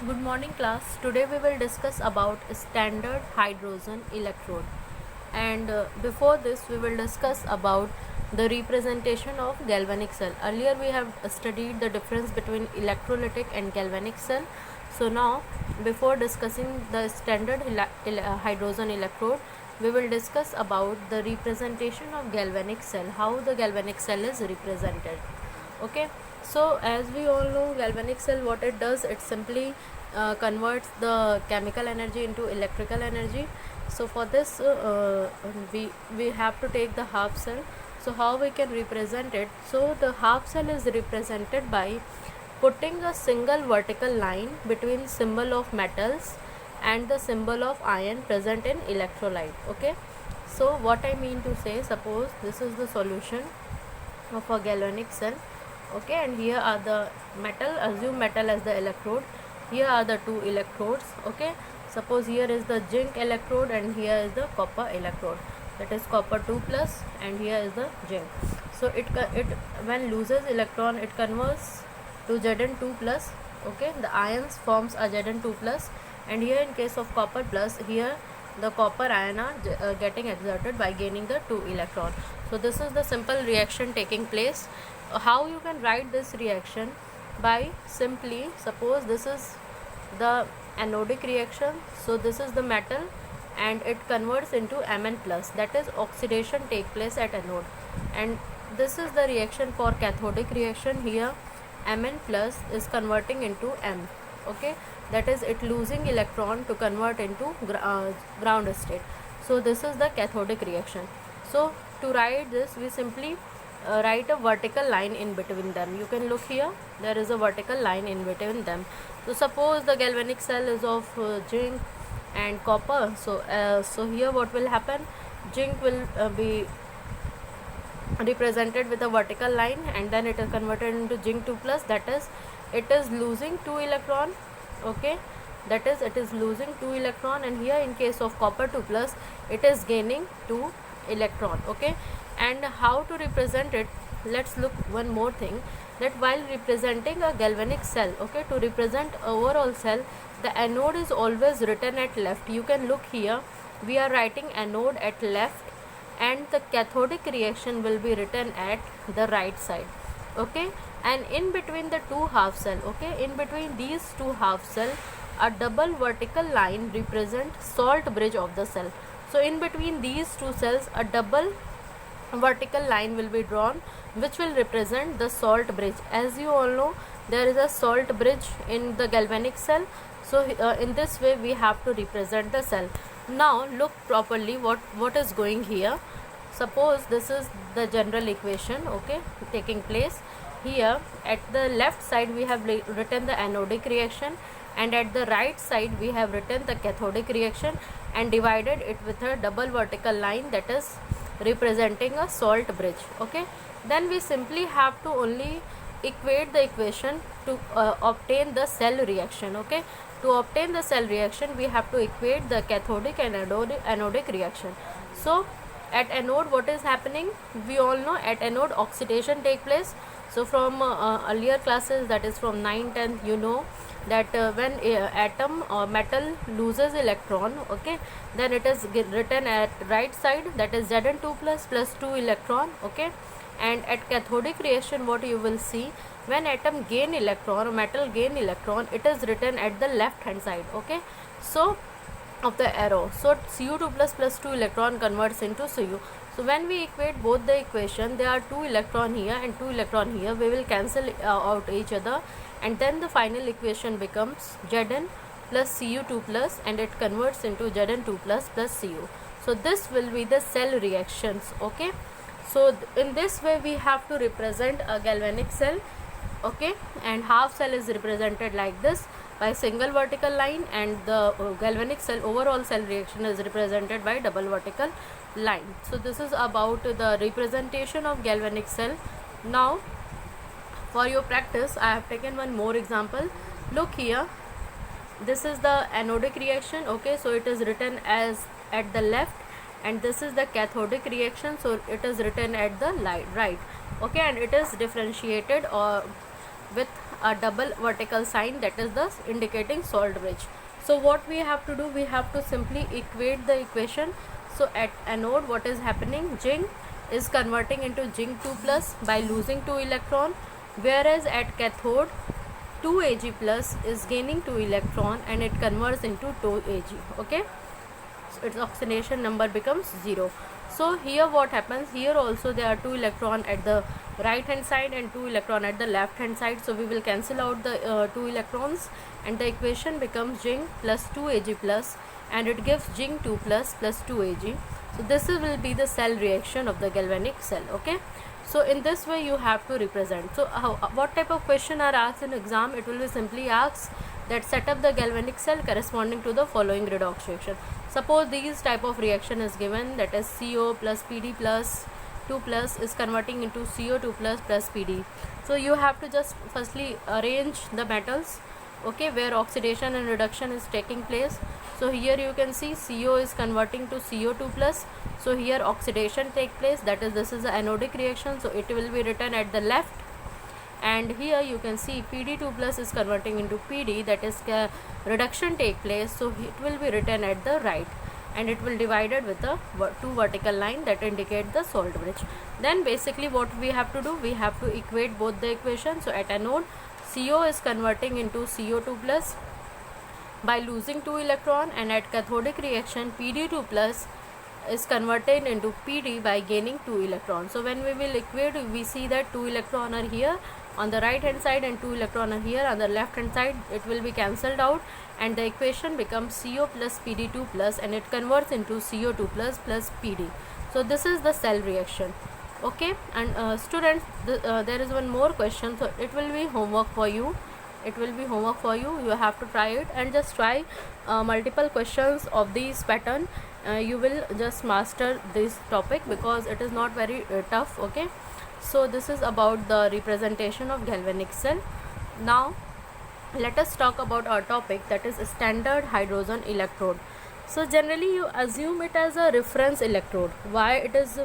Good morning class. Today we will discuss about standard hydrogen electrode. And before this we will discuss about the representation of galvanic cell. Earlier we have studied the difference between electrolytic and galvanic cell. So now before discussing the standard hydrogen electrode, we will discuss about the representation of galvanic cell, how the galvanic cell is represented. Okay, so as we all know, galvanic cell, what it does, it simply converts the chemical energy into electrical energy. So for this we have to take the half cell. So how we can represent it? So the half cell is represented by putting a single vertical line between symbol of metals and the symbol of iron present in electrolyte. Okay, so what I mean to say, suppose this is the solution of a galvanic cell. Okay, and here are the metal, assume metal as the electrode. Here are the two electrodes. Okay, suppose here is the zinc electrode and here is the copper electrode, that is copper 2 plus, and here is the zinc. So it when loses electron, it converts to Zn2 plus. Okay, the ions forms a Zn2 plus, and here in case of copper plus, here the copper ion are getting exerted by gaining the 2 electron. So this is the simple reaction taking place. How you can write this reaction? By simply, suppose this is the anodic reaction, so this is the metal and it converts into Mn plus, that is oxidation take place at anode, and this is the reaction for cathodic reaction. Here Mn plus is converting into M. Okay, that is it losing electron to convert into ground state. So this is the cathodic reaction. So to write this, we simply write a vertical line in between them. You can look here, there is a vertical line in between them. So suppose the galvanic cell is of zinc and copper. So here what will happen? Zinc will be represented with a vertical line, and then it is converted into zinc 2 plus, that is it is losing 2 electron. Okay, that is it is losing 2 electron, and here in case of copper 2 plus, it is gaining 2 electron. Okay, and how to represent it? Let's look one more thing, that while representing a galvanic cell, okay, to represent overall cell, the anode is always written at left. You can look here, we are writing anode at left, and the cathodic reaction will be written at the right side. Okay, and in between the two half cell, okay, in between these two half cell, a double vertical line represents salt bridge of the cell. So in between these two cells, a double vertical line will be drawn, which will represent the salt bridge. As you all know, there is a salt bridge in the galvanic cell. So in this way we have to represent the cell. Now look properly what is going here. Suppose this is the general equation, okay, taking place here. At the left side we have written the anodic reaction, and at the right side we have written the cathodic reaction and divided it with a double vertical line, that is representing a salt bridge. Okay, then we simply have to only equate the equation to obtain the cell reaction. Okay, to obtain the cell reaction we have to equate the cathodic and anodic reaction. So at anode what is happening? We all know at anode oxidation take place. So from earlier classes, that is from 9th 10th, you know that when atom or metal loses electron, okay, then it is written at right side, that is Zn2 plus 2 electron. Okay, and at cathodic reaction what you will see, when atom gain electron or metal gain electron, it is written at the left hand side. Okay, so of the arrow, so Cu2 plus 2 electron converts into Cu. So when we equate both the equation, there are 2 electron here and 2 electron here, we will cancel out each other, and then the final equation becomes Zn plus Cu2 plus, and it converts into Zn2 plus Cu. So this will be the cell reactions. Okay, so in this way we have to represent a galvanic cell. Okay, and half cell is represented like this by single vertical line, and the galvanic cell overall cell reaction is represented by double vertical line. So this is about the representation of galvanic cell. Now for your practice, I have taken one more example. Look here, this is the anodic reaction. Okay, so it is written as at the left, and this is the cathodic reaction, so it is written at the right. Okay, and it is differentiated or with a double vertical sign, that is thus indicating salt bridge. So what we have to do, we have to simply equate the equation. So at anode, what is happening, zinc is converting into zinc 2 plus by losing 2 electron, whereas at cathode 2 Ag plus is gaining 2 electron and it converts into 2 Ag. Okay, so its oxidation number becomes 0. So here what happens, here also there are 2 electron at the right hand side and 2 electron at the left hand side. So we will cancel out the 2 electrons and the equation becomes zinc plus 2 Ag plus, and it gives zinc 2 plus plus 2 Ag. So this will be the cell reaction of the galvanic cell. Okay, so in this way you have to represent. So what type of question are asked in exam? It will be simply asked that set up the galvanic cell corresponding to the following redox reaction. Suppose these type of reaction is given, that is CO plus PD plus 2 plus is converting into CO2 plus plus PD. So you have to just firstly arrange the metals, okay, where oxidation and reduction is taking place. So here you can see CO is converting to CO2 plus. So here oxidation take place, that is this is the anodic reaction, so it will be written at the left. And here you can see PD2 plus is converting into PD, that is reduction take place, so it will be written at the right, and it will divided with the 2 vertical line that indicate the salt bridge. Then basically what we have to do, we have to equate both the equations. So at anode, CO is converting into CO2 plus by losing 2 electron, and at cathodic reaction PD2 plus is converted into PD by gaining 2 electrons. So when we will equate, we see that 2 electron are here on the right hand side and 2 electron are here on the left hand side. It will be cancelled out and the equation becomes CO plus PD2 plus, and it converts into CO2 plus plus PD. So this is the cell reaction. Okay, and students, there is one more question, so it will be homework for you. It will be homework for you. You have to try it and just try multiple questions of this pattern. You will just master this topic because it is not very tough. Okay, so this is about the representation of galvanic cell. Now let us talk about our topic, that is standard hydrogen electrode. So generally you assume it as a reference electrode. Why it is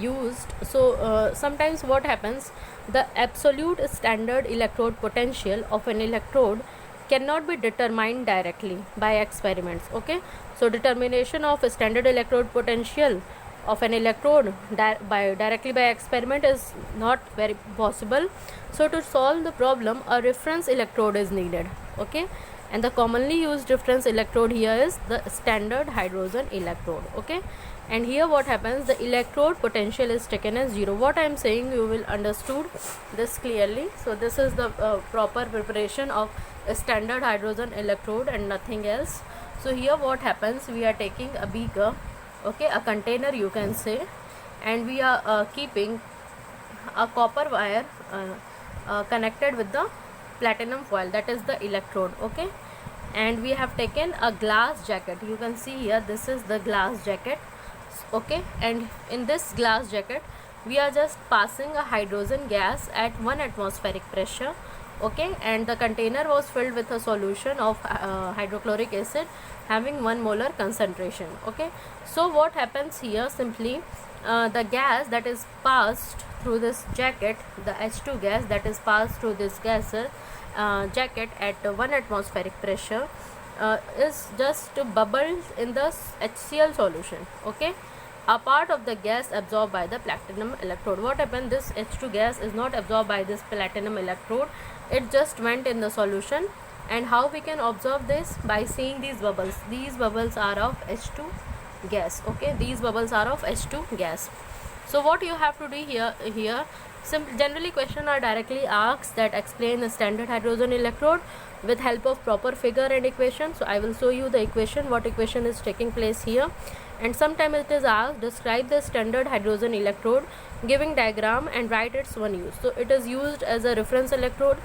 used? So sometimes what happens, the absolute standard electrode potential of an electrode cannot be determined directly by experiments. Okay, so determination of a standard electrode potential of an electrode directly by experiment is not very possible. So to solve the problem, a reference electrode is needed. Okay, and the commonly used reference electrode here is the standard hydrogen electrode. Okay, and here what happens, the electrode potential is taken as 0. What I am saying, you will understood this clearly. So this is the proper preparation of a standard hydrogen electrode and nothing else. So here what happens, we are taking a beaker, okay, a container you can say, and we are keeping a copper wire connected with the platinum foil, that is the electrode. Okay, and we have taken a glass jacket. You can see here, this is the glass jacket. Okay, and in this glass jacket we are just passing a hydrogen gas at 1 atmospheric pressure. Okay, and the container was filled with a solution of hydrochloric acid having 1 molar concentration. Okay, so what happens here, simply the gas that is passed through this jacket, the H2 gas that is passed through this gas jacket at 1 atmospheric pressure is just bubbled in the HCl solution. Okay, a part of the gas absorbed by the platinum electrode. What happened, this H2 gas is not absorbed by this platinum electrode, it just went in the solution. And how we can observe this? By seeing these bubbles. These bubbles are of H2 gas. Okay, these bubbles are of H2 gas. So what you have to do here generally question are directly asked that explain the standard hydrogen electrode with help of proper figure and equation. So I will show you the equation, what equation is taking place here. And sometimes it is asked, describe the standard hydrogen electrode, giving diagram and write its one use. So it is used as a reference electrode.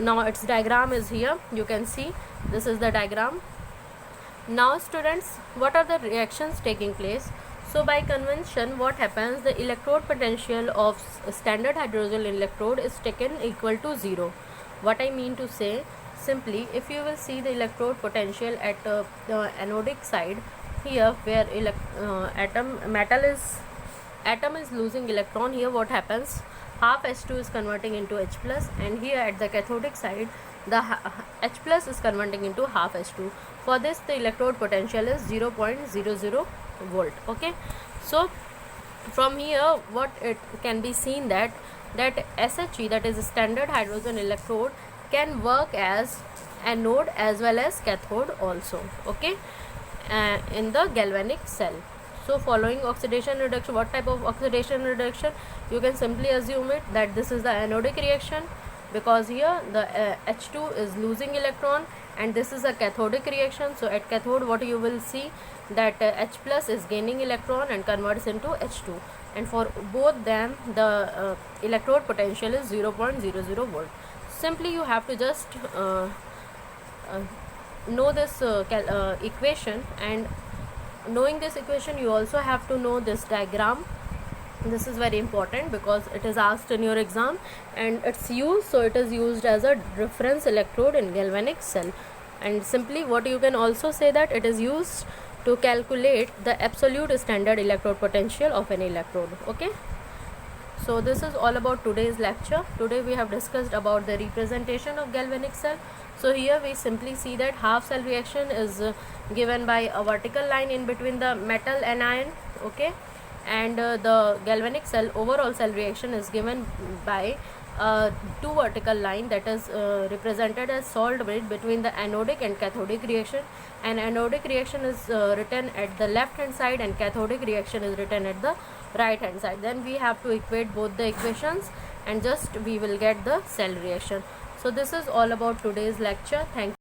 Now its diagram is here, you can see this is the diagram. Now students, what are the reactions taking place? So by convention, what happens, the electrode potential of standard hydrogen electrode is taken equal to 0. What I mean to say, simply if you will see the electrode potential at the anodic side, here where atom is losing electron, here what happens, half H2 is converting into H plus, and here at the cathodic side the H plus is converting into half H2. For this the electrode potential is 0.00 volt. Okay, so from here what it can be seen that SHE, that is a standard hydrogen electrode, can work as anode as well as cathode also. Okay, in the galvanic cell. So following oxidation reduction, what type of oxidation reduction? You can simply assume it that this is the anodic reaction, because here the H2 is losing electron, and this is a cathodic reaction. So at cathode what you will see that H plus is gaining electron and converts into H2, and for both them the electrode potential is 0.00 volt. Simply you have to just know this equation, and knowing this equation you also have to know this diagram. This is very important because it is asked in your exam and it's used, so it is used as a reference electrode in galvanic cell. And simply what you can also say that it is used to calculate the absolute standard electrode potential of an electrode. Okay, so this is all about today's lecture. Today we have discussed about the representation of galvanic cell. So here we simply see that half cell reaction is given by a vertical line in between the metal anion. Okay, and the galvanic cell overall cell reaction is given by two vertical line, that is represented as salt bridge between the anodic and cathodic reaction, and anodic reaction is written at the left hand side and cathodic reaction is written at the right hand side. Then we have to equate both the equations and just we will get the cell reaction. So this is all about today's lecture. Thank you.